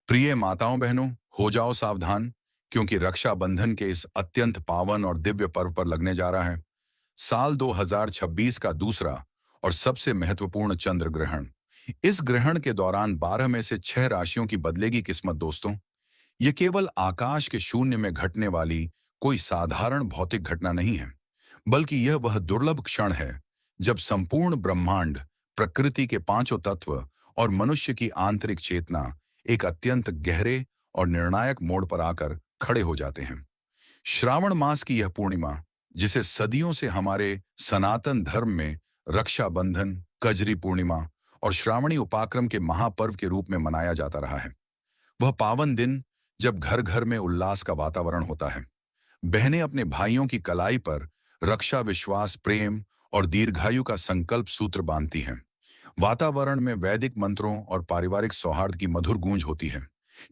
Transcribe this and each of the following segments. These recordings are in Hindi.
प्रिय माताओं बहनों, हो जाओ सावधान, क्योंकि रक्षाबंधन के इस अत्यंत पावन और दिव्य पर्व पर लगने जा रहा है साल 2026 का दूसरा और सबसे महत्वपूर्ण चंद्र ग्रहण। इस ग्रहण के दौरान 12 में से 6 राशियों की बदलेगी किस्मत दोस्तों। यह केवल आकाश के शून्य में घटने वाली कोई साधारण भौतिक घटना नहीं है, बल्कि यह वह दुर्लभ क्षण है जब संपूर्ण ब्रह्मांड, प्रकृति के पांचों तत्व और मनुष्य की आंतरिक चेतना एक अत्यंत गहरे और निर्णायक मोड़ पर आकर खड़े हो जाते हैं। श्रावण मास की यह पूर्णिमा, जिसे सदियों से हमारे सनातन धर्म में रक्षाबंधन, कजरी पूर्णिमा और श्रावणी उपाक्रम के महापर्व के रूप में मनाया जाता रहा है, वह पावन दिन जब घर घर में उल्लास का वातावरण होता है। बहनें अपने भाइयों की कलाई पर रक्षा, विश्वास, प्रेम और दीर्घायु का संकल्प सूत्र बांधती हैं। वातावरण में वैदिक मंत्रों और पारिवारिक सौहार्द की मधुर गूंज होती है।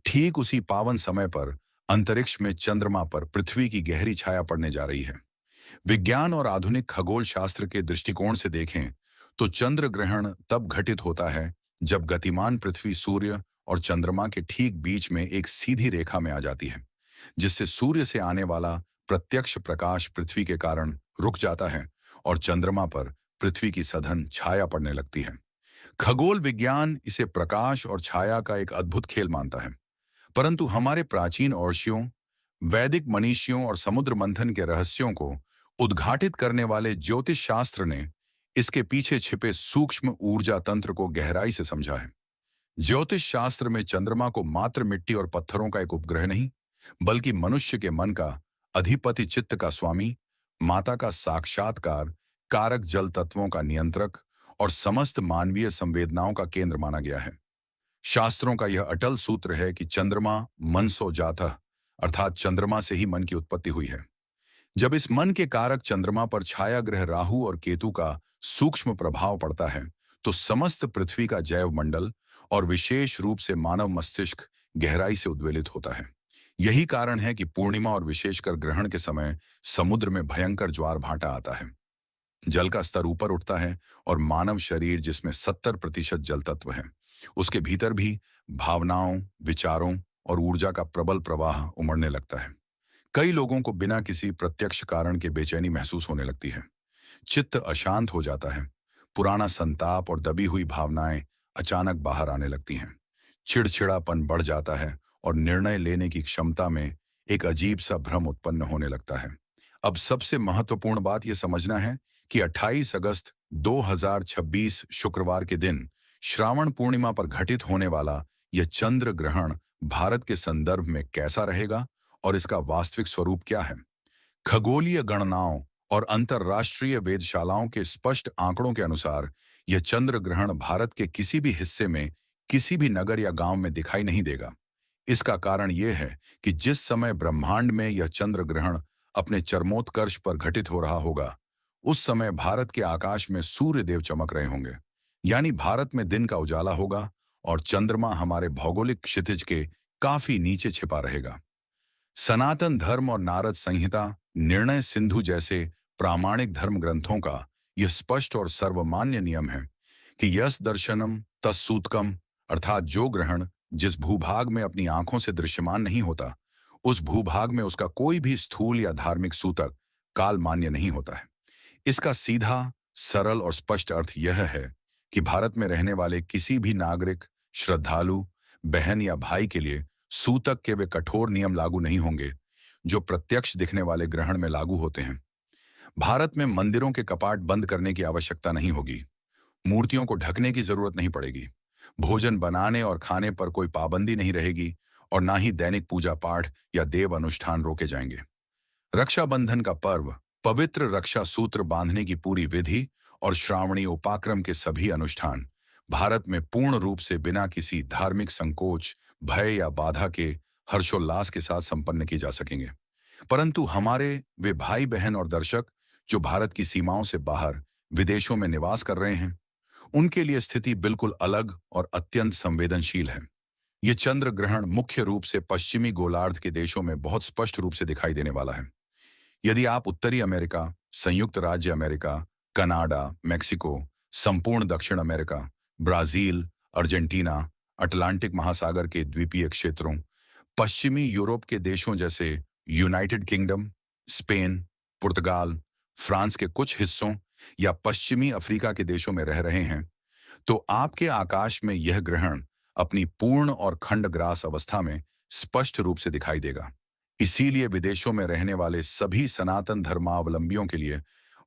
ठीक उसी पावन समय पर अंतरिक्ष में चंद्रमा पर पृथ्वी की गहरी छाया पड़ने जा रही है। विज्ञान और आधुनिक खगोल शास्त्र के दृष्टिकोण से देखें तो चंद्र ग्रहण तब घटित होता है जब गतिमान पृथ्वी सूर्य और चंद्रमा के ठीक बीच में एक सीधी रेखा में आ जाती है, जिससे सूर्य से आने वाला प्रत्यक्ष प्रकाश पृथ्वी के कारण रुक जाता है और चंद्रमा पर पृथ्वी की सघन छाया पड़ने लगती है। खगोल विज्ञान इसे प्रकाश और छाया का एक अद्भुत खेल मानता है, परंतु हमारे प्राचीन औषियों, वैदिक मनीषियों और समुद्र मंथन के रहस्यों को उद्घाटित करने वाले ज्योतिष शास्त्र ने इसके पीछे छिपे सूक्ष्म ऊर्जा तंत्र को गहराई से समझा है। ज्योतिष शास्त्र में चंद्रमा को मात्र मिट्टी और पत्थरों का एक उपग्रह नहीं, बल्कि मनुष्य के मन का अधिपति, चित्त का स्वामी, माता का साक्षात्कार, कारक, जल तत्वों का नियंत्रक और समस्त मानवीय संवेदनाओं का केंद्र माना गया है। शास्त्रों का यह अटल सूत्र है कि चंद्रमा मनसो जातः, अर्थात चंद्रमा से ही मन की उत्पत्ति हुई है। जब इस मन के कारक चंद्रमा पर छाया ग्रह राहु और केतु का सूक्ष्म प्रभाव पड़ता है, तो समस्त पृथ्वी का जैव मंडल और विशेष रूप से मानव मस्तिष्क गहराई से उद्वेलित होता है। यही कारण है कि पूर्णिमा और विशेषकर ग्रहण के समय समुद्र में भयंकर ज्वार भाटा आता है। जल का स्तर ऊपर उठता है और मानव शरीर, जिसमें 70% जल तत्व है, उसके भीतर भी भावनाओं, विचारों और ऊर्जा का प्रबल प्रवाह उमड़ने लगता है। कई लोगों को बिना किसी प्रत्यक्ष कारण के बेचैनी महसूस होने लगती है। चित्त अशांत हो जाता है। पुराना संताप और दबी हुई भावनाएं अचानक बाहर आने लगती हैं। चिड़चिड़ापन बढ़ जाता है और निर्णय लेने की क्षमता में एक अजीब सा भ्रम उत्पन्न होने लगता है। अब सबसे महत्वपूर्ण बात यह समझना है कि 28 अगस्त 2026 शुक्रवार के दिन श्रावण पूर्णिमा पर घटित होने वाला यह चंद्र ग्रहण भारत के संदर्भ में कैसा रहेगा और इसका वास्तविक स्वरूप क्या है। खगोलीय गणनाओं और अंतर्राष्ट्रीय वेधशालाओं के स्पष्ट आंकड़ों के अनुसार यह चंद्र ग्रहण भारत के किसी भी हिस्से में, किसी भी नगर या गांव में दिखाई नहीं देगा। इसका कारण यह है कि जिस समय ब्रह्मांड में यह चंद्र ग्रहण अपने चरमोत्कर्ष पर घटित हो रहा होगा, उस समय भारत के आकाश में सूर्य देव चमक रहे होंगे। यानी भारत में दिन का उजाला होगा और चंद्रमा हमारे भौगोलिक क्षितिज के काफी नीचे छिपा रहेगा। सनातन धर्म और नारद संहिता, निर्णय सिंधु जैसे प्रामाणिक धर्म ग्रंथों का यह स्पष्ट और सर्वमान्य नियम है कि यस दर्शनम तत्सूतकम, अर्थात जो ग्रहण जिस भूभाग में अपनी आंखों से दृश्यमान नहीं होता, उस भूभाग में उसका कोई भी स्थूल या धार्मिक सूतक काल मान्य नहीं होता है। इसका सीधा, सरल और स्पष्ट अर्थ यह है कि भारत में रहने वाले किसी भी नागरिक, श्रद्धालु, बहन या भाई के लिए सूतक के वे कठोर नियम लागू नहीं होंगे जो प्रत्यक्ष दिखने वाले ग्रहण में लागू होते हैं। भारत में मंदिरों के कपाट बंद करने की आवश्यकता नहीं होगी। मूर्तियों को ढकने की जरूरत नहीं पड़ेगी। भोजन बनाने और खाने पर कोई पाबंदी नहीं रहेगी और ना ही दैनिक पूजा पाठ या देव अनुष्ठान रोके जाएंगे। रक्षाबंधन का पर्व, पवित्र रक्षा सूत्र बांधने की पूरी विधि और श्रावणी उपाक्रम के सभी अनुष्ठान भारत में पूर्ण रूप से बिना किसी धार्मिक संकोच, भय या बाधा के हर्षोल्लास के साथ संपन्न की जा सकेंगे। परंतु हमारे वे भाई बहन और दर्शक जो भारत की सीमाओं से बाहर विदेशों में निवास कर रहे हैं, उनके लिए स्थिति बिल्कुल अलग और अत्यंत संवेदनशील है। ये चंद्र ग्रहण मुख्य रूप से पश्चिमी गोलार्ध के देशों में बहुत स्पष्ट रूप से दिखाई देने वाला है। यदि आप उत्तरी अमेरिका, संयुक्त राज्य अमेरिका, कनाडा, मेक्सिको, संपूर्ण दक्षिण अमेरिका, ब्राजील, अर्जेंटीना, अटलांटिक महासागर के द्वीपीय क्षेत्रों, पश्चिमी यूरोप के देशों जैसे यूनाइटेड किंगडम, स्पेन, पुर्तगाल, फ्रांस के कुछ हिस्सों या पश्चिमी अफ्रीका के देशों में रह रहे हैं, तो आपके आकाश में यह ग्रहण अपनी पूर्ण और खंडग्रास अवस्था में स्पष्ट रूप से दिखाई देगा। इसीलिए विदेशों में रहने वाले सभी सनातन धर्मावलंबियों के लिए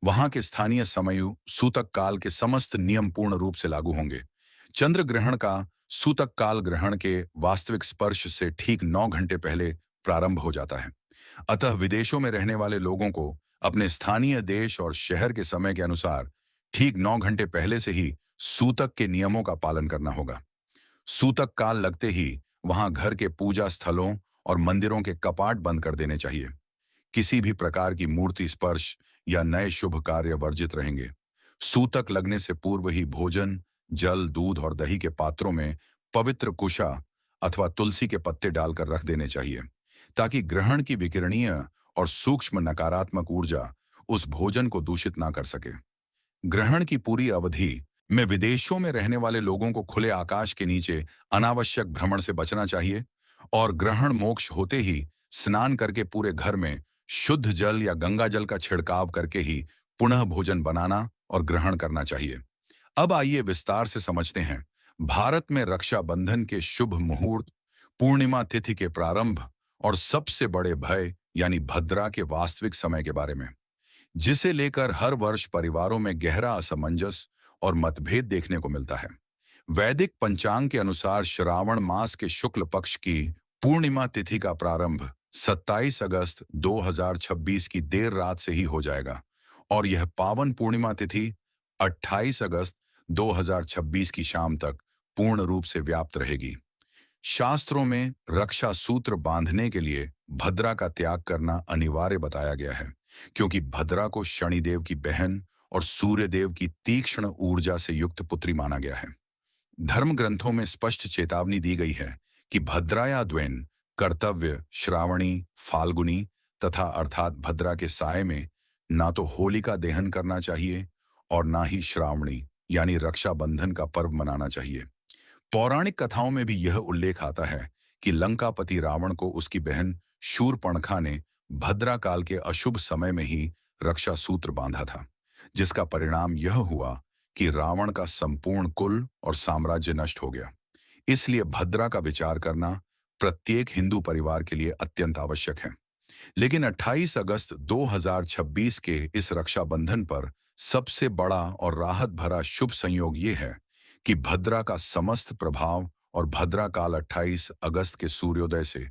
वहां के स्थानीय समयु सूतक काल के समस्त नियम पूर्ण रूप से लागू होंगे। चंद्र ग्रहण का सूतक काल ग्रहण के वास्तविक स्पर्श से ठीक 9 घंटे पहले प्रारंभ हो जाता है। अतः विदेशों में रहने वाले लोगों को अपने स्थानीय देश और शहर के समय के अनुसार ठीक 9 घंटे पहले से ही सूतक के नियमों का पालन करना होगा। सूतक काल लगते ही वहां घर के पूजा स्थलों और मंदिरों के कपाट बंद कर देने चाहिए। किसी भी प्रकार की मूर्ति स्पर्श या नए शुभ कार्य वर्जित रहेंगे। सूतक लगने से पूर्व ही भोजन, जल, दूध और दही के पात्रों में पवित्र कुशा अथवा तुलसी के पत्ते डालकर रख देने चाहिए, ताकि ग्रहण की विकिरणीय और सूक्ष्म नकारात्मक ऊर्जा उस भोजन को दूषित ना कर सके। ग्रहण की पूरी अवधि में विदेशों में रहने वाले लोगों को खुले आकाश के नीचे अनावश्यक भ्रमण से बचना चाहिए और ग्रहण मोक्ष होते ही स्नान करके पूरे घर में शुद्ध जल या गंगा जल का छिड़काव करके ही पुनः भोजन बनाना और ग्रहण करना चाहिए। अब आइए विस्तार से समझते हैं भारत में रक्षाबंधन के शुभ मुहूर्त, पूर्णिमा तिथि के प्रारंभ और सबसे बड़े भय यानी भद्रा के वास्तविक समय के बारे में, जिसे लेकर हर वर्ष परिवारों में गहरा असमंजस और मतभेद देखने को मिलता है। वैदिक पंचांग के अनुसार श्रावण मास के शुक्ल पक्ष की पूर्णिमा तिथि का प्रारंभ 27 अगस्त 2026 की देर रात से ही हो जाएगा और यह पावन पूर्णिमा तिथि 28 अगस्त 2026 की शाम तक पूर्ण रूप से व्याप्त रहेगी। शास्त्रों में रक्षा सूत्र बांधने के लिए भद्रा का त्याग करना अनिवार्य बताया गया है, क्योंकि भद्रा को शनिदेव की बहन और सूर्यदेव की तीक्ष्ण ऊर्जा से युक्त पुत्री माना गया है। धर्म ग्रंथों में स्पष्ट चेतावनी दी गई है कि भद्रा या द्वेन कर्तव्य, श्रावणी, फाल्गुनी तथा अर्थात भद्रा के साय में ना तो होलिका दहन करना चाहिए और ना ही श्रावणी यानी रक्षाबंधन का पर्व मनाना चाहिए। पौराणिक कथाओं में भी यह उल्लेख आता है कि लंकापति रावण को उसकी बहन शूरपणखा ने भद्रा काल के अशुभ समय में ही रक्षा सूत्र बांधा था, जिसका परिणाम यह हुआ कि रावण का संपूर्ण कुल और साम्राज्य नष्ट हो गया। इसलिए भद्रा का विचार करना प्रत्येक हिंदू परिवार के लिए अत्यंत आवश्यक है। लेकिन 28 अगस्त 2026 के इस रक्षाबंधन पर सबसे बड़ा और राहत भरा शुभ संयोग ये है कि भद्रा का समस्त प्रभाव और भद्रा काल 28 अगस्त के सूर्योदय से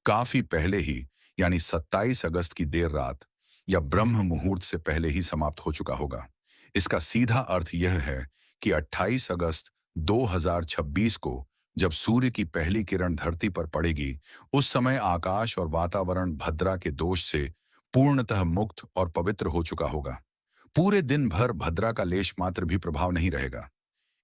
काफी पहले ही यानी 27 अगस्त की देर रात या ब्रह्म मुहूर्त से पहले ही समाप्त हो चुका होगा। इसका सीधा अर्थ यह है कि 28 अगस्त 2026 को जब सूर्य की पहली किरण धरती पर पड़ेगी, उस समय आकाश और वातावरण भद्रा के दोष से पूर्णतः मुक्त और पवित्र हो चुका होगा। पूरे दिन भर भद्रा का लेश मात्र भी प्रभाव नहीं रहेगा।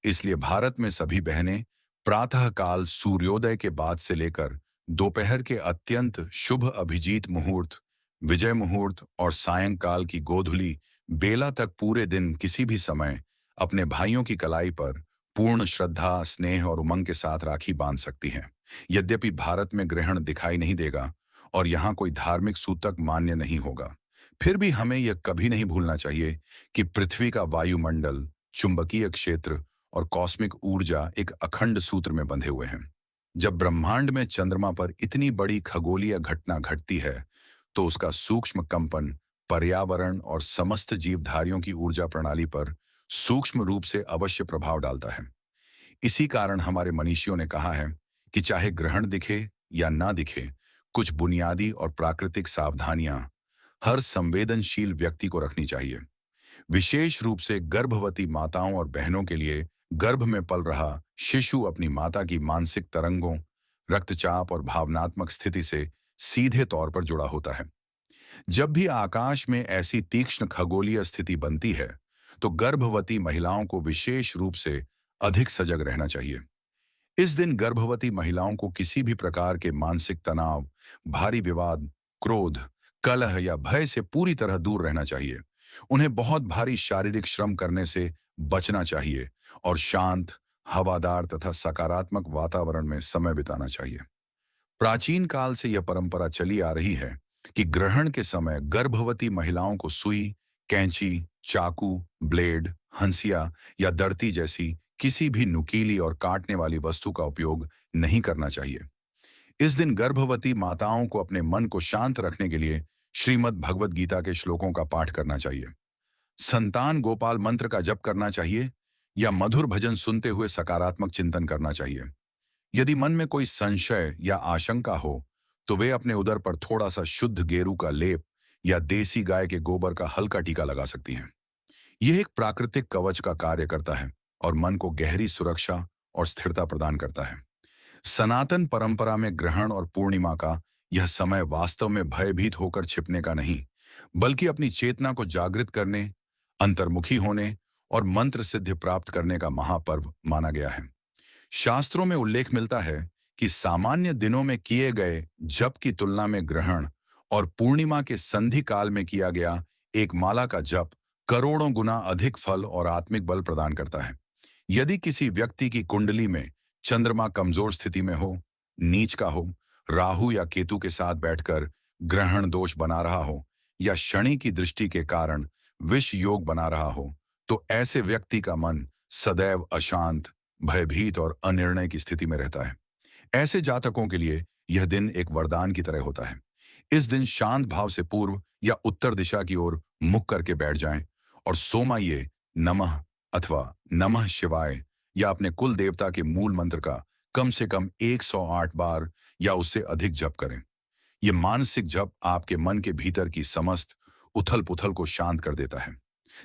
इसलिए भारत में सभी बहनें प्रातः काल सूर्योदय के बाद से लेकर दोपहर के अत्यंत शुभ अभिजीत मुहूर्त, विजय मुहूर्त और सायंकाल की गोधूली बेला तक पूरे दिन किसी भी समय अपने भाइयों की कलाई पर पूर्ण श्रद्धा, स्नेह और उमंग के साथ राखी बांध सकती हैं। यद्यपि भारत में ग्रहण दिखाई नहीं देगा और यहाँ कोई धार्मिक सूतक मान्य नहीं होगा, फिर भी हमें यह कभी नहीं भूलना चाहिए कि पृथ्वी का वायुमंडल, चुंबकीय क्षेत्र और कॉस्मिक ऊर्जा एक अखंड सूत्र में बंधे हुए हैं। जब ब्रह्मांड में चंद्रमा पर इतनी बड़ी खगोलीय घटना घटती है, तो उसका सूक्ष्म कंपन पर्यावरण और समस्त जीवधारियों की ऊर्जा प्रणाली पर सूक्ष्म रूप से अवश्य प्रभाव डालता है। इसी कारण हमारे मनीषियों ने कहा है कि चाहे ग्रहण दिखे या ना दिखे, कुछ बुनियादी और प्राकृतिक सावधानियां हर संवेदनशील व्यक्ति को रखनी चाहिए। विशेष रूप से गर्भवती माताओं और बहनों के लिए गर्भ में पल रहा शिशु अपनी माता की मानसिक तरंगों, रक्तचाप और भावनात्मक स्थिति से सीधे तौर पर जुड़ा होता है। जब भी आकाश में ऐसी तीक्ष्ण खगोलीय स्थिति बनती है, तो गर्भवती महिलाओं को विशेष रूप से अधिक सजग रहना चाहिए। इस दिन गर्भवती महिलाओं को किसी भी प्रकार के मानसिक तनाव, भारी विवाद, क्रोध, कलह या भय से पूरी तरह दूर रहना चाहिए। उन्हें बहुत भारी शारीरिक श्रम करने से बचना चाहिए और शांत, हवादार तथा सकारात्मक वातावरण में समय बिताना चाहिए। प्राचीन काल से यह परंपरा चली आ रही है कि ग्रहण के समय गर्भवती महिलाओं को सुई, कैंची, चाकू, ब्लेड, हंसिया या दर्ती जैसी किसी भी नुकीली और काटने वाली वस्तु का उपयोग नहीं करना चाहिए। इस दिन गर्भवती माताओं को अपने मन को शांत रखने के लिए श्रीमद् भगवत गीता के श्लोकों का पाठ करना चाहिए। संतान गोपाल मंत्र का जप करना चाहिए या मधुर भजन सुनते हुए सकारात्मक चिंतन करना चाहिए। यदि मन में कोई संशय या आशंका हो, तो वे अपने उदर पर थोड़ा सा शुद्ध गेरू का लेप या देसी गाय के गोबर का हल्का टीका लगा सकती हैं। यह एक प्राकृतिक कवच का कार्य करता है और मन को गहरी सुरक्षा और स्थिरता प्रदान करता है। सनातन परंपरा में ग्रहण और पूर्णिमा का यह समय वास्तव में भयभीत होकर छिपने का नहीं, बल्कि अपनी चेतना को जागृत करने, अंतर्मुखी होने और मंत्र सिद्धि प्राप्त करने का महापर्व माना गया है। शास्त्रों में उल्लेख मिलता है कि सामान्य दिनों में किए गए जप की तुलना में ग्रहण और पूर्णिमा के संधि काल में किया गया एक माला का जप करोड़ों गुना अधिक फल और आत्मिक बल प्रदान करता है। यदि किसी व्यक्ति की कुंडली में चंद्रमा कमजोर स्थिति में हो, नीच का हो, राहु या केतु के साथ बैठकर ग्रहण दोष बना रहा हो या शनि की दृष्टि के कारण विष योग बना रहा हो, तो ऐसे व्यक्ति का मन सदैव अशांत, भयभीत और अनिर्णय की स्थिति में रहता है। ऐसे जातकों के लिए यह दिन एक वरदान की तरह होता है। इस दिन शांत भाव से पूर्व या उत्तर दिशा की ओर मुख करके बैठ जाएं और सोमाये नमः अथवा नमः शिवाय या अपने कुल देवता के मूल मंत्र का कम से कम 108 बार या उससे अधिक जप करें। यह मानसिक जप आपके मन के भीतर की समस्त उथल पुथल को शांत कर देता है,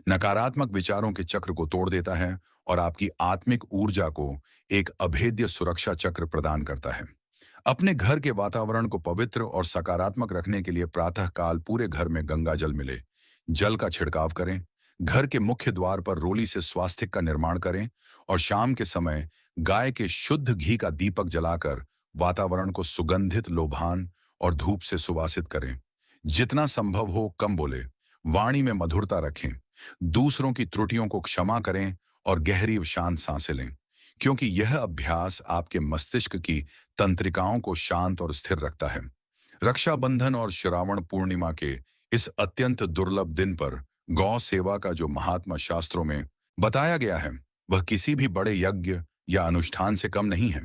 नकारात्मक विचारों के चक्र को तोड़ देता है और आपकी आत्मिक ऊर्जा को एक अभेद्य सुरक्षा चक्र प्रदान करता है। अपने घर के वातावरण को पवित्र और सकारात्मक रखने के लिए प्रातःकाल पूरे घर में गंगा जल मिले, जल का छिड़काव करें, घर के मुख्य द्वार पर रोली से स्वास्तिक का निर्माण करें और शाम के समय गाय के शुद्ध घी का दीपक जलाकर वातावरण को सुगंधित, लोभान और धूप से सुवासित करें। जितना संभव हो कम बोले, वाणी में मधुरता रखें, दूसरों की त्रुटियों को क्षमा करें और गहरी शांत सांसें लें, क्योंकि यह अभ्यास आपके मस्तिष्क की तंत्रिकाओं को शांत और स्थिर रखता है। रक्षाबंधन और श्रावण पूर्णिमा के इस अत्यंत दुर्लभ दिन पर गौ सेवा का जो महात्मा शास्त्रों में बताया गया है, वह किसी भी बड़े यज्ञ या अनुष्ठान से कम नहीं है।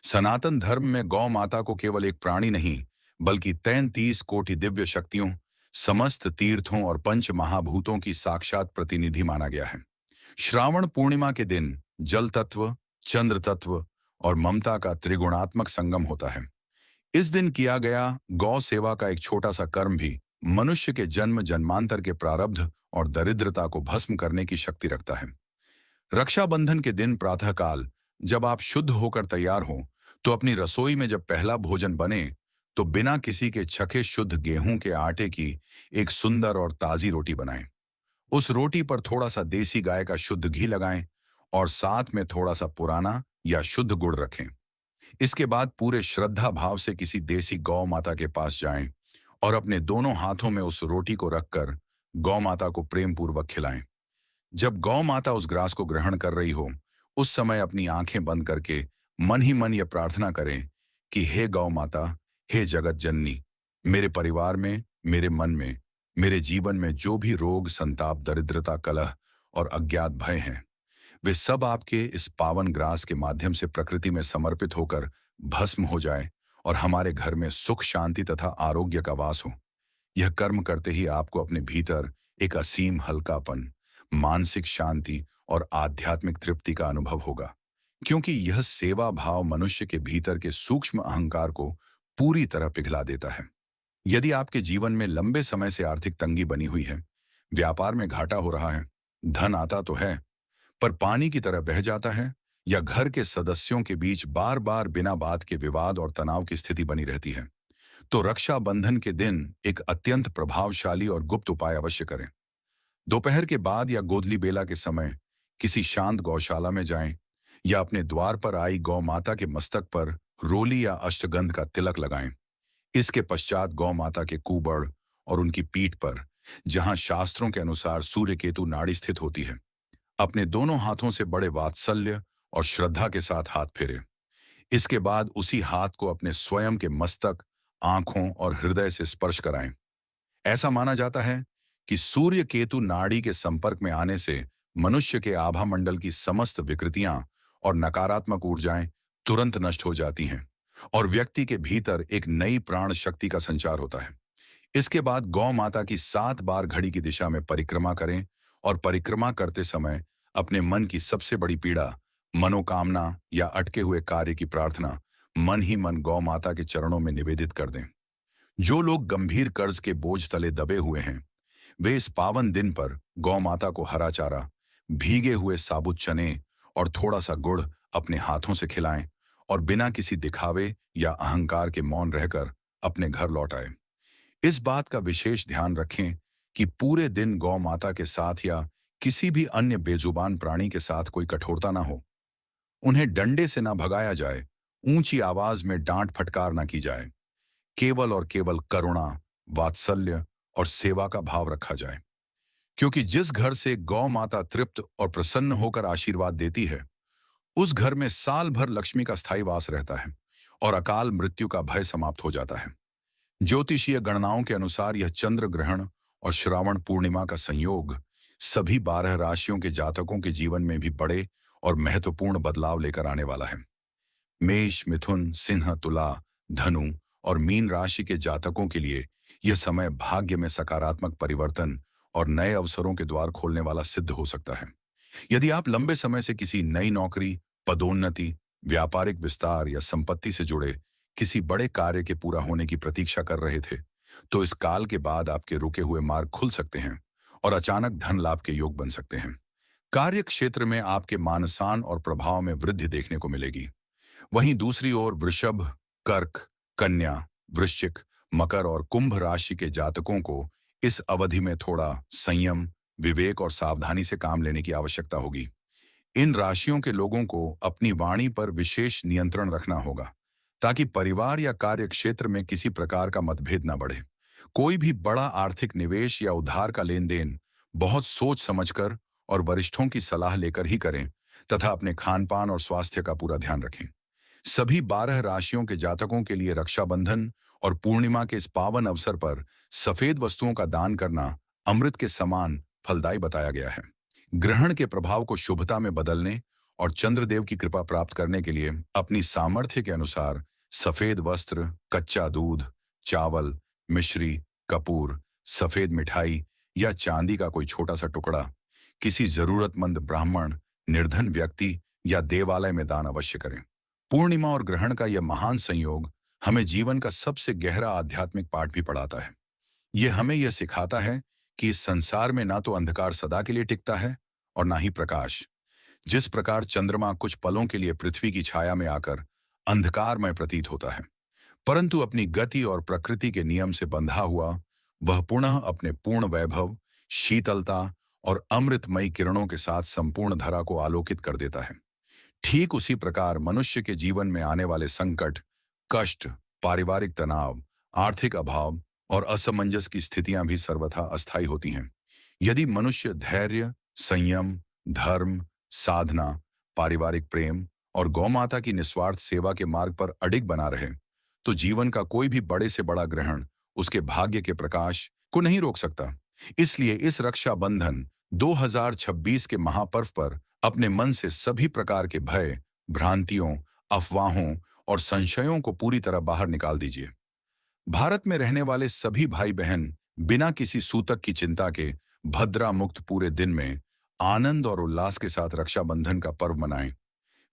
सनातन धर्म में गौ माता को केवल एक प्राणी नहीं, बल्कि 33 कोटि दिव्य शक्तियों, समस्त तीर्थों और पंच महाभूतों की साक्षात प्रतिनिधि माना गया है। श्रावण पूर्णिमा के दिन जल तत्व, चंद्र तत्व और ममता का त्रिगुणात्मक संगम होता है। इस दिन किया गया गौ सेवा का एक छोटा सा कर्म भी मनुष्य के जन्म जन्मांतर के प्रारब्ध और दरिद्रता को भस्म करने की शक्ति रखता है। रक्षाबंधन के दिन प्रातःकाल जब आप शुद्ध होकर तैयार हो, तो अपनी रसोई में जब पहला भोजन बने, तो बिना किसी के छके शुद्ध गेहूं के आटे की एक सुंदर और ताजी रोटी बनाएं। उस रोटी पर थोड़ा सा देसी गाय का शुद्ध घी लगाएं और साथ में थोड़ा सा पुराना या शुद्ध गुड़ रखें। इसके बाद पूरे श्रद्धा भाव से किसी देसी गौ माता के पास जाएं और अपने दोनों हाथों में उस रोटी को रखकर गौ माता को प्रेम पूर्वक खिलाएं। जब गौ माता उस ग्रास को ग्रहण कर रही हो, उस समय अपनी आंखें बंद करके मन ही मन यह प्रार्थना करें कि हे गौ माता, हे जगत जननी, मेरे परिवार में, मेरे मन में, मेरे जीवन में जो भी रोग, संताप, दरिद्रता, कलह और अज्ञात भय हैं, वे सब आपके इस पावन ग्रास के माध्यम से प्रकृति में समर्पित होकर भस्म हो जाए और हमारे घर में सुख, शांति तथा आरोग्य का वास हो। यह कर्म करते ही आपको अपने भीतर एक असीम हल्कापन, मानसिक शांति और आध्यात्मिक तृप्ति का अनुभव होगा, क्योंकि यह सेवा भाव मनुष्य के भीतर के सूक्ष्म अहंकार को पूरी तरह पिघला देता है। यदि आपके जीवन में लंबे समय से आर्थिक तंगी बनी हुई है, व्यापार में घाटा हो रहा है, धन आता तो है पर पानी की तरह बह जाता है, या घर के सदस्यों के बीच बार बार बिना बात के विवाद और तनाव की स्थिति बनी रहती है, तो रक्षाबंधन के दिन एक अत्यंत प्रभावशाली और गुप्त उपाय अवश्य करें। दोपहर के बाद या गोदली बेला के समय किसी शांत गौशाला में जाएं या अपने द्वार पर आई गौ माता के मस्तक पर रोली या अष्टगंध का तिलक लगाएं। इसके पश्चात गौ माता के कुबड़ और उनकी पीठ पर, जहां शास्त्रों के अनुसार सूर्य केतु नाड़ी स्थित होती है, अपने दोनों हाथों से बड़े वात्सल्य और श्रद्धा के साथ हाथ फेरे। इसके बाद उसी हाथ को अपने स्वयं के मस्तक, आंखों और हृदय से स्पर्श कराएं। ऐसा माना जाता है कि सूर्य केतु नाड़ी के संपर्क में आने से मनुष्य के आभा मंडल की समस्त विकृतियां और नकारात्मक ऊर्जाएं तुरंत नष्ट हो जाती हैं और व्यक्ति के भीतर एक नई प्राण शक्ति का संचार होता है। इसके बाद गौ माता की 7 बार घड़ी की दिशा में परिक्रमा करें और परिक्रमा करते समय अपने मन की सबसे बड़ी पीड़ा, मनोकामना या अटके हुए कार्य की प्रार्थना मन ही मन गौ माता के चरणों में निवेदित कर दें। जो लोग गंभीर कर्ज के बोझ तले दबे हुए हैं, वे इस पावन दिन पर गौ माता को हरा चारा, भीगे हुए साबुत चने और थोड़ा सा गुड़ अपने हाथों से खिलाएं और बिना किसी दिखावे या अहंकार के मौन रहकर अपने घर लौट आए। इस बात का विशेष ध्यान रखें कि पूरे दिन गौ माता के साथ या किसी भी अन्य बेजुबान प्राणी के साथ कोई कठोरता ना हो। उन्हें डंडे से ना भगाया जाए, ऊंची आवाज में डांट फटकार ना की जाए। केवल और केवल करुणा, वात्सल्य और सेवा का भाव रखा जाए, क्योंकि जिस घर से गौ माता तृप्त और प्रसन्न होकर आशीर्वाद देती है, उस घर में साल भर लक्ष्मी का स्थायी वास रहता है और अकाल मृत्यु का भय समाप्त हो जाता है। ज्योतिषीय गणनाओं के अनुसार यह चंद्र ग्रहण और श्रावण पूर्णिमा का संयोग सभी 12 राशियों के जातकों के जीवन में भी बड़े और महत्वपूर्ण बदलाव लेकर आने वाला है। मेष, मिथुन, सिंह, तुला, धनु और मीन राशि के जातकों के लिए यह समय भाग्य में सकारात्मक परिवर्तन और नए अवसरों के द्वार खोलने वाला सिद्ध हो सकता है। यदि आप लंबे समय से किसी नई नौकरी, पदोन्नति, व्यापारिक विस्तार या संपत्ति से जुड़े किसी बड़े कार्य के पूरा होने की प्रतीक्षा कर रहे थे, तो इस काल के बाद आपके रुके हुए मार्ग खुल सकते हैं और अचानक धन लाभ के योग बन सकते हैं। कार्य क्षेत्र में आपके मानसान और प्रभाव में वृद्धि देखने को मिलेगी। वहीं दूसरी ओर वृषभ, कर्क, कन्या, वृश्चिक, मकर और कुंभ राशि के जातकों को इस अवधि में थोड़ा संयम, विवेक और सावधानी से काम लेने की आवश्यकता होगी। इन राशियों के लोगों को अपनी वाणी पर विशेष नियंत्रण रखना होगा, ताकि परिवार या कार्य क्षेत्र में किसी प्रकार का मतभेद न बढ़े। कोई भी बड़ा आर्थिक निवेश या उधार का लेन देन बहुत सोच समझकर और वरिष्ठों की सलाह लेकर ही करें तथा अपने खान पान और स्वास्थ्य का पूरा ध्यान रखें। सभी 12 राशियों के जातकों के लिए रक्षाबंधन और पूर्णिमा के इस पावन अवसर पर सफेद वस्तुओं का दान करना अमृत के समान फलदायी बताया गया है। ग्रहण के प्रभाव को शुभता में बदलने और चंद्रदेव की कृपा प्राप्त करने के लिए अपनी सामर्थ्य के अनुसार सफेद वस्त्र, कच्चा दूध, चावल, मिश्री, कपूर, सफेद मिठाई या चांदी का कोई छोटा सा टुकड़ा किसी जरूरतमंद ब्राह्मण, निर्धन व्यक्ति या देवालय में दान अवश्य करें। पूर्णिमा और ग्रहण का यह महान संयोग हमें जीवन का सबसे गहरा आध्यात्मिक पाठ भी पढ़ाता है। यह हमें यह सिखाता है कि इस संसार में ना तो अंधकार सदा के लिए टिकता है और ना ही प्रकाश। जिस प्रकार चंद्रमा कुछ पलों के लिए पृथ्वी की छाया में आकर अंधकारमय प्रतीत होता है, परंतु अपनी गति और प्रकृति के नियम से बंधा हुआ वह पुनः अपने पूर्ण वैभव, शीतलता और अमृतमयी किरणों के साथ संपूर्ण धरा को आलोकित कर देता है। ठीक उसी प्रकार मनुष्य के जीवन में आने वाले संकट, कष्ट, पारिवारिक तनाव, आर्थिक अभाव और असमंजस की स्थितियां भी सर्वथा अस्थायी होती हैं। यदि मनुष्य धैर्य, संयम, धर्म, साधना, पारिवारिक प्रेम और गौमाता की निस्वार्थ सेवा के मार्ग पर अडिग बना रहे, तो जीवन का कोई भी बड़े से बड़ा ग्रहण उसके भाग्य के प्रकाश को नहीं रोक सकता। इसलिए इस रक्षाबंधन 2026 के महापर्व पर अपने मन से सभी प्रकार के भय, भ्रांतियों, अफवाहों और संशयों को पूरी तरह बाहर निकाल दीजिए। भारत में रहने वाले सभी भाई बहन बिना किसी सूतक की चिंता के भद्रा मुक्त पूरे दिन में आनंद और उल्लास के साथ रक्षाबंधन का पर्व मनाएं।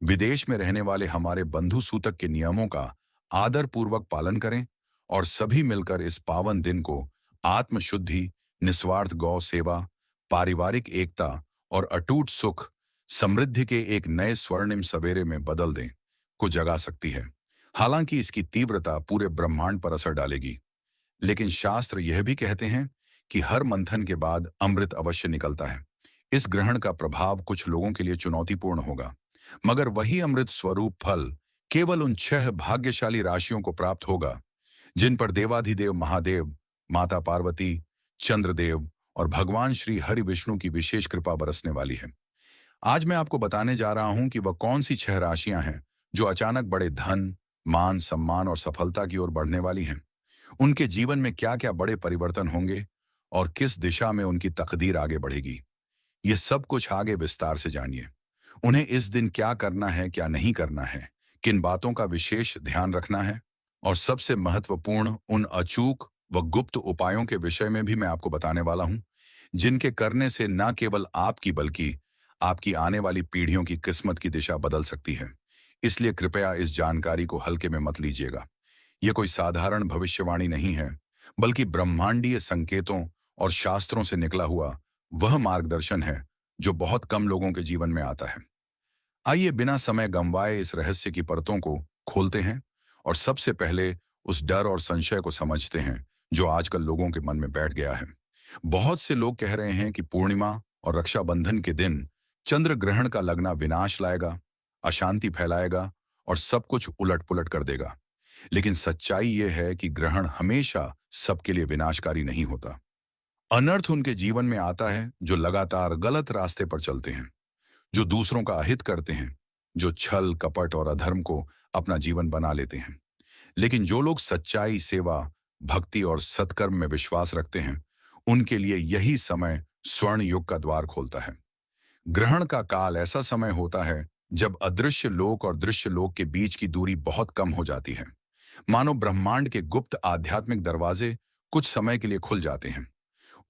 विदेश में रहने वाले हमारे बंधु सूतक के नियमों का आदर पूर्वक पालन करें और सभी मिलकर इस पावन दिन को आत्मशुद्धि, निस्वार्थ गौ सेवा, पारिवारिक एकता और अटूट सुख, समृद्धि के एक नए स्वर्णिम सवेरे में बदल दें को जगा सकती है। हालांकि इसकी तीव्रता पूरे ब्रह्मांड पर असर डालेगी, लेकिन शास्त्र यह भी कहते हैं कि हर मंथन के बाद अमृत अवश्य निकलता है। इस ग्रहण का प्रभाव कुछ लोगों के लिए चुनौतीपूर्ण होगा, मगर वही अमृत स्वरूप फल केवल उन 6 भाग्यशाली राशियों को प्राप्त होगा जिन पर देवाधिदेव महादेव, माता पार्वती, चंद्रदेव और भगवान श्री हरि विष्णु की विशेष कृपा बरसने वाली है। आज मैं आपको बताने जा रहा हूं कि वह कौन सी 6 राशियां हैं जो अचानक बड़े धन, मान, सम्मान और सफलता की ओर बढ़ने वाली हैं। उनके जीवन में क्या-क्या बड़े परिवर्तन होंगे और किस दिशा में उनकी तकदीर आगे बढ़ेगी। ये सब कुछ आगे विस्तार से जानिए। उन्हें इस दिन क्या करना है, क्या नहीं करना है, किन बातों का विशेष ध्यान रखना है और सबसे महत्वपूर्ण उन अचूक व गुप्त उपायों के विषय में भी मैं आपको बताने वाला हूं, जिनके करने से न केवल आपकी बल्कि आपकी आने वाली पीढ़ियों की किस्मत की दिशा बदल सकती है। इसलिए कृपया इस जानकारी को हल्के में मत लीजिएगा। यह कोई साधारण भविष्यवाणी नहीं है, बल्कि ब्रह्मांडीय संकेतों और शास्त्रों से निकला हुआ वह मार्गदर्शन है जो बहुत कम लोगों के जीवन में आता है। आइए बिना समय गंवाए इस रहस्य की परतों को खोलते हैं और सबसे पहले उस डर और संशय को समझते हैं जो आजकल लोगों के मन में बैठ गया है। बहुत से लोग कह रहे हैं कि पूर्णिमा और रक्षाबंधन के दिन चंद्र ग्रहण का लगना विनाश लाएगा, अशांति फैलाएगा और सब कुछ उलट-पुलट कर देगा। लेकिन सच्चाई यह है कि ग्रहण हमेशा सबके लिए विनाशकारी नहीं होता। अनर्थ उनके जीवन में आता है जो लगातार गलत रास्ते पर चलते हैं, जो दूसरों का अहित करते हैं, जो छल, कपट और अधर्म को अपना जीवन बना लेते हैं। लेकिन जो लोग सच्चाई, सेवा, भक्ति और सत्कर्म में विश्वास रखते हैं, उनके लिए यही समय स्वर्ण युग का द्वार खोलता है। ग्रहण का काल ऐसा समय होता है जब अदृश्य लोक और दृश्य लोक के बीच की दूरी बहुत कम हो जाती है। मानो ब्रह्मांड के गुप्त आध्यात्मिक दरवाजे कुछ समय के लिए खुल जाते हैं।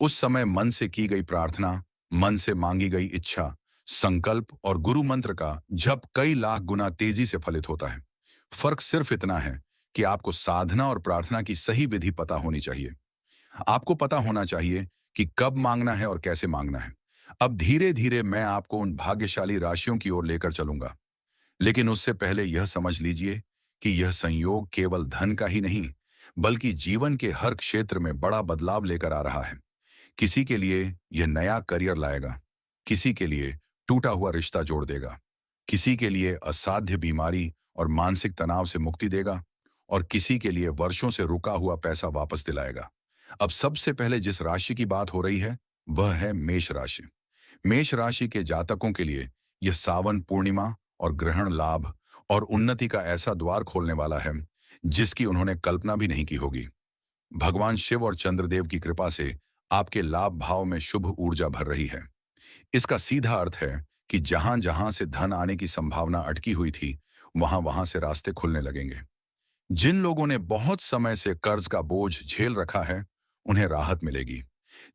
उस समय मन से की गई प्रार्थना, मन से मांगी गई इच्छा, संकल्प और गुरु मंत्र का जप कई लाख गुना तेजी से फलित होता है। फर्क सिर्फ इतना है कि आपको साधना और प्रार्थना की सही विधि पता होनी चाहिए। आपको पता होना चाहिए कि कब मांगना है और कैसे मांगना है। अब धीरे धीरे मैं आपको उन भाग्यशाली राशियों की ओर लेकर चलूंगा, लेकिन उससे पहले यह समझ लीजिए कि यह संयोग केवल धन का ही नहीं, बल्कि जीवन के हर क्षेत्र में बड़ा बदलाव लेकर आ रहा है। किसी के लिए यह नया करियर लाएगा, किसी के लिए टूटा हुआ रिश्ता जोड़ देगा, किसी के लिए असाध्य बीमारी और मानसिक तनाव से मुक्ति देगा और किसी के लिए वर्षों से रुका हुआ पैसा वापस दिलाएगा। अब सबसे पहले जिस राशि की बात हो रही है वह है मेष राशि। मेष राशि के जातकों के लिए यह सावन पूर्णिमा और ग्रहण लाभ और उन्नति का ऐसा द्वार खोलने वाला है जिसकी उन्होंने कल्पना भी नहीं की होगी। भगवान शिव और चंद्रदेव की कृपा से आपके लाभ भाव में शुभ ऊर्जा भर रही है। इसका सीधा अर्थ है कि जहां जहां से धन आने की संभावना अटकी हुई थी, वहां वहां से रास्ते खुलने लगेंगे। जिन लोगों ने बहुत समय से कर्ज का बोझ झेल रखा है, उन्हें राहत मिलेगी।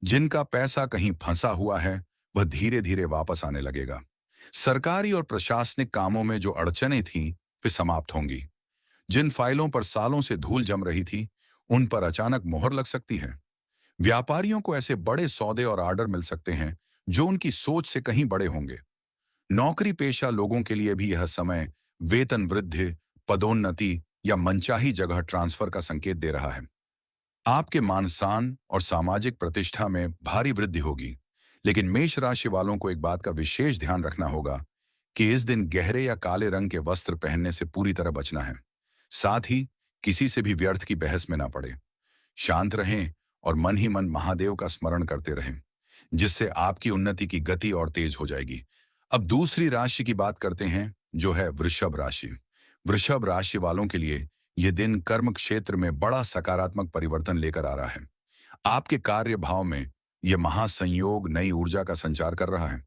जिनका पैसा कहीं फंसा हुआ है, वह धीरे धीरे वापस आने लगेगा। सरकारी और प्रशासनिक कामों में जो अड़चनें थीं, वे समाप्त होंगी। जिन फाइलों पर सालों से धूल जम रही थी, उन पर अचानक मोहर लग सकती है। व्यापारियों को ऐसे बड़े सौदे और आर्डर मिल सकते हैं जो उनकी सोच से कहीं बड़े होंगे। नौकरी पेशा लोगों के लिए भी यह समय वेतन वृद्धि, पदोन्नति या मनचाही जगह ट्रांसफर का संकेत दे रहा है। आपके मान सम्मान और सामाजिक प्रतिष्ठा में भारी वृद्धि होगी। लेकिन मेष राशि वालों को एक बात का विशेष ध्यान रखना होगा कि इस दिन गहरे या काले रंग के वस्त्र पहनने से पूरी तरह बचना है। साथ ही किसी से भी व्यर्थ की बहस में ना पड़े। शांत रहें और मन ही मन महादेव का स्मरण करते रहें, जिससे आपकी उन्नति की गति और तेज हो जाएगी। अब दूसरी राशि की बात करते हैं जो है वृषभ राशि। वृषभ राशि वालों के लिए यह दिन कर्म क्षेत्र में बड़ा सकारात्मक परिवर्तन लेकर आ रहा है। आपके कार्य भाव में यह महासंयोग नई ऊर्जा का संचार कर रहा है।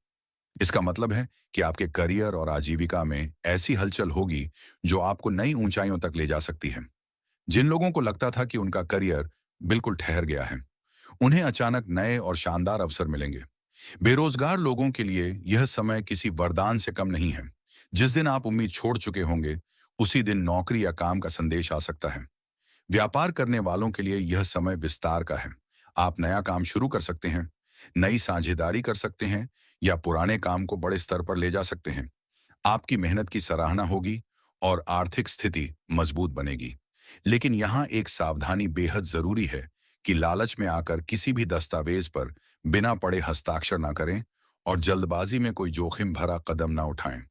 इसका मतलब है कि आपके करियर और आजीविका में ऐसी हलचल होगी जो आपको नई ऊंचाइयों तक ले जा सकती है। जिन लोगों को लगता था कि उनका करियर बिल्कुल ठहर गया है, उन्हें अचानक नए और शानदार अवसर मिलेंगे। बेरोजगार लोगों के लिए यह समय किसी वरदान से कम नहीं है। जिस दिन आप उम्मीद छोड़ चुके होंगे, उसी दिन नौकरी या काम का संदेश आ सकता है। व्यापार करने वालों के लिए यह समय विस्तार का है। आप नया काम शुरू कर सकते हैं, नई साझेदारी कर सकते हैं या पुराने काम को बड़े स्तर पर ले जा सकते हैं। आपकी मेहनत की सराहना होगी और आर्थिक स्थिति मजबूत बनेगी। लेकिन यहाँ एक सावधानी बेहद जरूरी है कि लालच में आकर किसी भी दस्तावेज पर बिना पढ़े हस्ताक्षर ना करें और जल्दबाजी में कोई जोखिम भरा कदम ना उठाएं।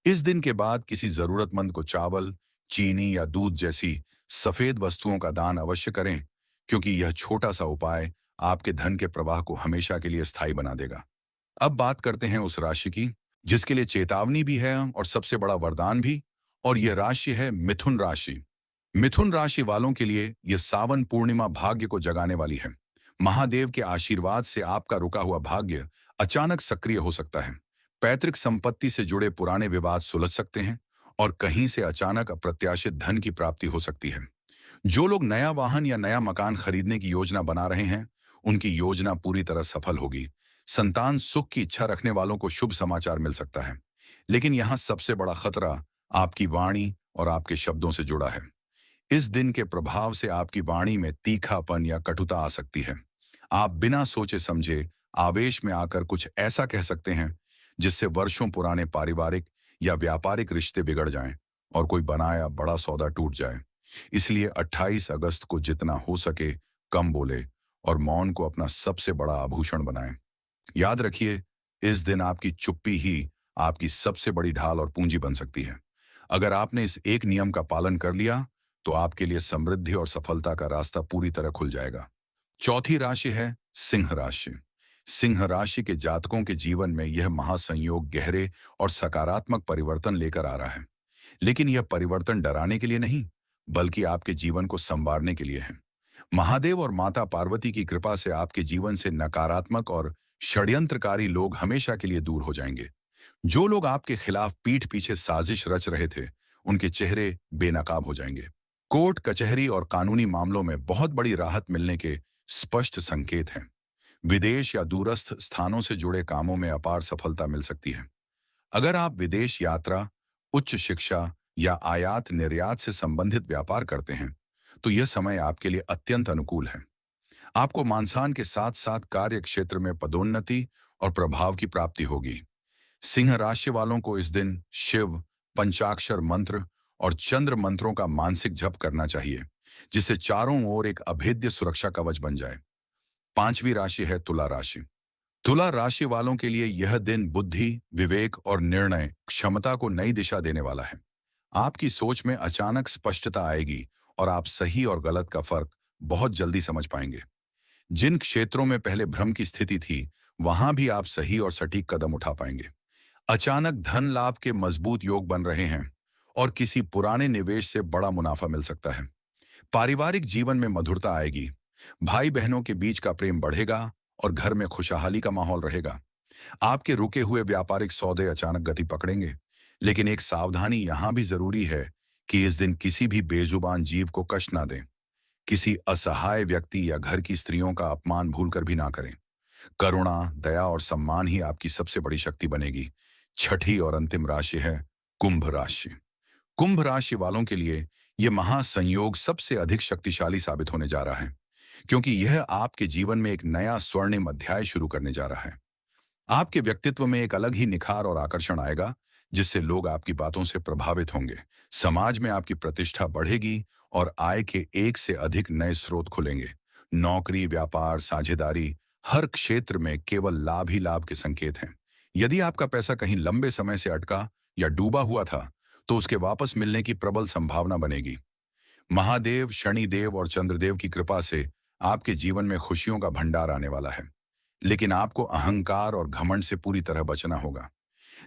इस दिन के बाद किसी जरूरतमंद को चावल, चीनी या दूध जैसी सफेद वस्तुओं का दान अवश्य करें, क्योंकि यह छोटा सा उपाय आपके धन के प्रवाह को हमेशा के लिए स्थायी बना देगा। अब बात करते हैं उस राशि की जिसके लिए चेतावनी भी है और सबसे बड़ा वरदान भी। और यह राशि है मिथुन राशि। मिथुन राशि वालों के लिए यह सावन पूर्णिमा भाग्य को जगाने वाली है। महादेव के आशीर्वाद से आपका रुका हुआ भाग्य अचानक सक्रिय हो सकता है। पैतृक संपत्ति से जुड़े पुराने विवाद सुलझ सकते हैं और कहीं से अचानक अप्रत्याशित धन की प्राप्ति हो सकती है। जो लोग नया वाहन या नया मकान खरीदने की योजना बना रहे हैं, उनकी योजना पूरी तरह सफल होगी। संतान सुख की इच्छा रखने वालों को शुभ समाचार मिल सकता है। लेकिन यहाँ सबसे बड़ा खतरा आपकी वाणी और आपके शब्दों से जुड़ा है। इस दिन के प्रभाव से आपकी वाणी में तीखापन या कटुता आ सकती है। आप बिना सोचे समझे आवेश में आकर कुछ ऐसा कह सकते हैं जिससे वर्षों पुराने पारिवारिक या व्यापारिक रिश्ते बिगड़ जाएं और कोई बनाया बड़ा सौदा टूट जाए। इसलिए 28 अगस्त को जितना हो सके कम बोले और मौन को अपना सबसे बड़ा आभूषण बनाएं। याद रखिए, इस दिन आपकी चुप्पी ही आपकी सबसे बड़ी ढाल और पूंजी बन सकती है। अगर आपने इस एक नियम का पालन कर लिया तो आपके लिए समृद्धि और सफलता का रास्ता पूरी तरह खुल जाएगा। चौथी राशि है सिंह राशि। सिंह राशि के जातकों के जीवन में यह महासंयोग गहरे और सकारात्मक परिवर्तन लेकर आ रहा है। लेकिन यह परिवर्तन डराने के लिए नहीं, बल्कि आपके जीवन को संवारने के लिए है। महादेव और माता पार्वती की कृपा से आपके जीवन से नकारात्मक और षड्यंत्रकारी लोग हमेशा के लिए दूर हो जाएंगे। जो लोग आपके खिलाफ पीठ पीछे साजिश रच रहे थे, उनके चेहरे बेनकाब हो जाएंगे। कोर्ट कचहरी और कानूनी मामलों में बहुत बड़ी राहत मिलने के स्पष्ट संकेत हैं। विदेश या दूरस्थ स्थानों से जुड़े कामों में अपार सफलता मिल सकती है। अगर आप विदेश यात्रा, उच्च शिक्षा या आयात निर्यात से संबंधित व्यापार करते हैं, तो यह समय आपके लिए अत्यंत अनुकूल है। आपको मानसान के साथ साथ कार्य क्षेत्र में पदोन्नति और प्रभाव की प्राप्ति होगी। सिंह राशि वालों को इस दिन शिव, पंचाक्षर मंत्र और चंद्र मंत्रों का मानसिक जप करना चाहिए, जिससे चारों ओर एक अभेद्य सुरक्षा कवच बन जाए। पांचवी राशि है तुला राशि। तुला राशि वालों के लिए यह दिन बुद्धि, विवेक और निर्णय क्षमता को नई दिशा देने वाला है। आपकी सोच में अचानक स्पष्टता आएगी और आप सही और गलत का फर्क बहुत जल्दी समझ पाएंगे। जिन क्षेत्रों में पहले भ्रम की स्थिति थी, वहां भी आप सही और सटीक कदम उठा पाएंगे। अचानक धन लाभ के मजबूत योग बन रहे हैं और किसी पुराने निवेश से बड़ा मुनाफा मिल सकता है। पारिवारिक जीवन में मधुरता आएगी, भाई बहनों के बीच का प्रेम बढ़ेगा और घर में खुशहाली का माहौल रहेगा। आपके रुके हुए व्यापारिक सौदे अचानक गति पकड़ेंगे। लेकिन एक सावधानी यहां भी जरूरी है कि इस दिन किसी भी बेजुबान जीव को कष्ट ना दें। किसी असहाय व्यक्ति या घर की स्त्रियों का अपमान भूलकर भी ना करें। करुणा, दया और सम्मान ही आपकी सबसे बड़ी शक्ति बनेगी। छठी और अंतिम राशि है कुंभ राशि। कुंभ राशि वालों के लिए यह महासंयोग सबसे अधिक शक्तिशाली साबित होने जा रहा है, क्योंकि यह आपके जीवन में एक नया स्वर्णिम अध्याय शुरू करने जा रहा है। आपके व्यक्तित्व में एक अलग ही निखार और आकर्षण आएगा, जिससे लोग आपकी बातों से प्रभावित होंगे। समाज में आपकी प्रतिष्ठा बढ़ेगी और आय के एक से अधिक नए स्रोत खुलेंगे। नौकरी, व्यापार, साझेदारी, हर क्षेत्र में केवल लाभ ही लाभ के संकेत हैं। यदि आपका पैसा कहीं लंबे समय से अटका या डूबा हुआ था, तो उसके वापस मिलने की प्रबल संभावना बनेगी। महादेव, शनिदेव और चंद्रदेव की कृपा से आपके जीवन में खुशियों का भंडार आने वाला है। लेकिन आपको अहंकार और घमंड से पूरी तरह बचना होगा।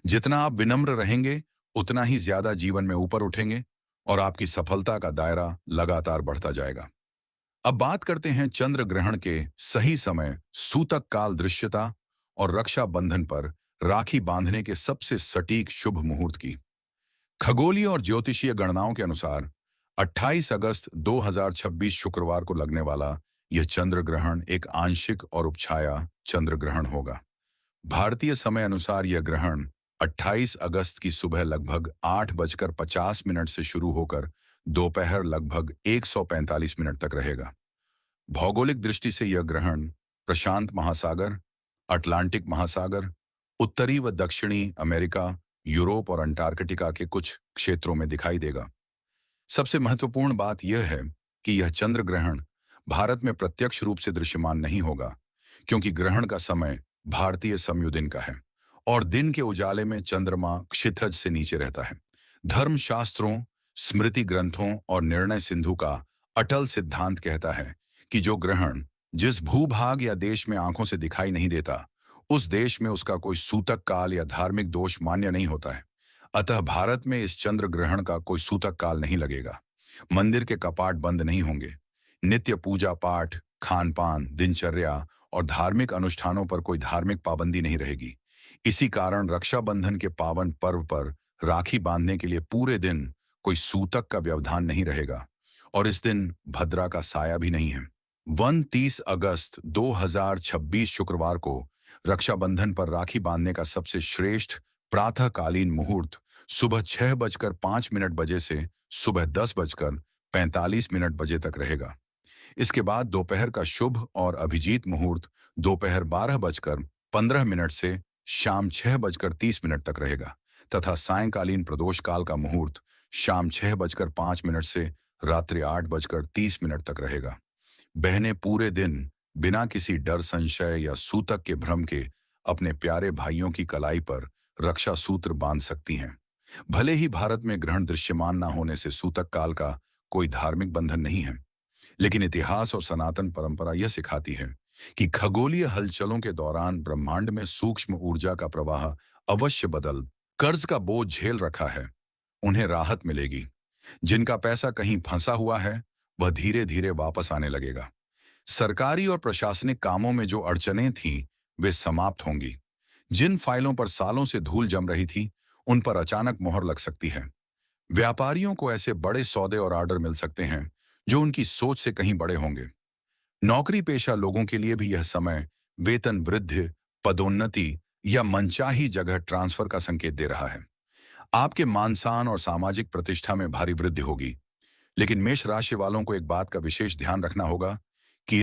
जितना आप विनम्र रहेंगे, उतना ही ज्यादा जीवन में ऊपर उठेंगे और आपकी सफलता का दायरा लगातार बढ़ता जाएगा। अब बात करते हैं चंद्र ग्रहण के सही समय, सूतक काल दृश्यता और रक्षा बंधन पर राखी बांधने के सबसे सटीक शुभ मुहूर्त की। खगोलीय और ज्योतिषीय गणनाओं के अनुसार 28 अगस्त 2026 शुक्रवार को लगने वाला यह चंद्र ग्रहण एक आंशिक और उपछाया चंद्र ग्रहण होगा। भारतीय समय अनुसार यह ग्रहण 28 अगस्त की सुबह लगभग 8:50 से शुरू होकर दोपहर लगभग 1:45 तक रहेगा। भौगोलिक दृष्टि से यह ग्रहण प्रशांत महासागर, अटलांटिक महासागर, उत्तरी व दक्षिणी अमेरिका, यूरोप और अंटार्कटिका के कुछ क्षेत्रों में दिखाई देगा। सबसे महत्वपूर्ण बात यह है कि यह चंद्र ग्रहण भारत में प्रत्यक्ष रूप से दृश्यमान नहीं होगा, क्योंकि ग्रहण का समय भारतीय समयुदिन का है और दिन के उजाले में चंद्रमा क्षितिज से नीचे रहता है। धर्मशास्त्रों, स्मृति ग्रंथों और निर्णय सिंधु का अटल सिद्धांत कहता है कि जो ग्रहण जिस भूभाग या देश में आंखों से दिखाई नहीं देता, उस देश में उसका कोई सूतक काल या धार्मिक दोष मान्य नहीं होता है। अतः भारत में इस चंद्र ग्रहण का कोई सूतक काल नहीं लगेगा। मंदिर के कपाट बंद नहीं होंगे। नित्य पूजा पाठ, खान पान, दिनचर्या और धार्मिक अनुष्ठानों पर कोई धार्मिक पाबंदी नहीं रहेगी। इसी कारण रक्षाबंधन के पावन पर्व पर राखी बांधने के लिए पूरे दिन कोई सूतक का व्यवधान नहीं रहेगा और इस दिन भद्रा का साया भी नहीं है। 30 अगस्त 2026 शुक्रवार को रक्षाबंधन पर राखी बांधने का सबसे श्रेष्ठ प्रातःकालीन मुहूर्त सुबह 6:05 बजे से सुबह 10:45 बजे तक रहेगा। इसके बाद दोपहर का शुभ और अभिजीत मुहूर्त दोपहर 12:15 से शाम 6:30 तक रहेगा तथा सायंकालीन प्रदोष काल का मुहूर्त शाम 6:05 से रात्रि 8:30 तक रहेगा। बहनें पूरे दिन बिना किसी डर, संशय या सूतक के भ्रम के अपने प्यारे भाइयों की कलाई पर रक्षा सूत्र बांध सकती हैं। भले ही भारत में ग्रहण दृश्यमान न होने से सूतक काल का कोई धार्मिक बंधन नहीं है, लेकिन इतिहास और सनातन परंपरा यह सिखाती है कि खगोलीय हलचलों के दौरान ब्रह्मांड में सूक्ष्म ऊर्जा का प्रवाह अवश्य बदल कर्ज का बोझ झेल रखा है, उन्हें राहत मिलेगी। जिनका पैसा कहीं फंसा हुआ है वह धीरे धीरे वापस आने लगेगा। सरकारी और प्रशासनिक कामों में जो अड़चनें थीं वे समाप्त होंगी। जिन फाइलों पर सालों से धूल जम रही थी उन पर अचानक मोहर लग सकती है। व्यापारियों को ऐसे बड़े सौदे और ऑर्डर मिल सकते हैं जो उनकी सोच से कहीं बड़े होंगे। नौकरी पेशा लोगों के लिए भी यह समय वेतन वृद्धि, पदोन्नति या मनचाही जगह ट्रांसफर का संकेत दे रहा है। आपके मान सम्मान और सामाजिक प्रतिष्ठा में भारी वृद्धि होगी। लेकिन मेष राशि वालों को एक बात का विशेष ध्यान रखना होगा